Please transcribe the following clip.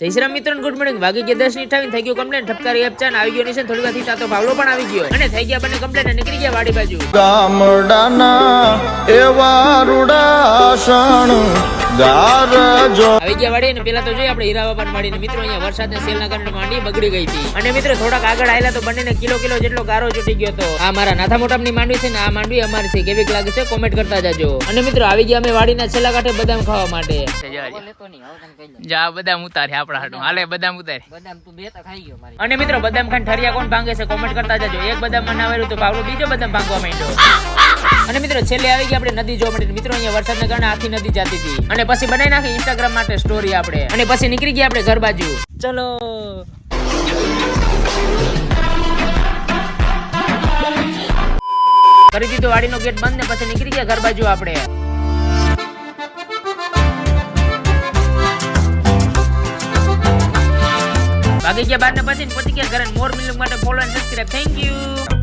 જય શ્રી રામ મિત્રો, good morning. વાગી ગયા 10:58. થઈ ગયું કમ્પ્લેન. ઠપકારી એપ ચાન આવી ગયો નિશન. થોડી વાર થી તો ભાવલો પણ આવી ગયો અને થઈ ગયા બંને કમ્પ્લેન અને નીકળી ગયા વાડી બાજુ. ગામડાના એવા રૂડાસણ ગારજો આવી ગયા વાડી અને પેલા તો જોઈએ આપણે હીરાબાપાન વાડી ને મિત્રો અહીંયા વરસાદના સેલના કારણે માંડી બગડી ગઈ હતી અને મિત્રો થોડાક આગળ આયેલા તો બંનેને કિલો જેટલો ગારો ચૂટી ગયો તો. આ મારા નાથા મોટાપની માંડવી છે ને આ માંડવી અમારી છે. કેવીક લાગે છે કોમેન્ટ કરતા જાજો. અને મિત્રો આવી ગયા અમે વાડીના છેલ્લા કાંઠે બદામ ખાવા માટે. જા બદામ ઉતારે આપણા હાટું. હાલે બદામ ઉતારે. બદામ તું બે તો ખાઈ ગયો મારી. અને મિત્રો બદામ ખાન ઠરિયા કોણ ભાંગે છે કોમેન્ટ કરતા જાજો. એક બદામ માં ના તો પાવલો બીજો બદામ ભાંગવા માંડ્યો. અને મિત્રો છેલ્લે આવી ગયા આપણે નદી જોવા માટે. મિત્રો અહીંયા વરસાદના કારણે આખી નદી જતી હતી અને પછી બનાવી નાખી ઇન્સ્ટાગ્રામ માટે સ્ટોરી આપણે. અને પછી નીકળી ગયા આપણે ઘર બાજુ. ચલો કરી દીધો વાડીનો ગેટ બંધ ને પછી નીકળી ગયા ઘર બાજુ આપણે. વાગી ગયા 12 ને પછી પહોંચી ગયા ઘરે. મોર મિલક માટે follow and subscribe. Thank you.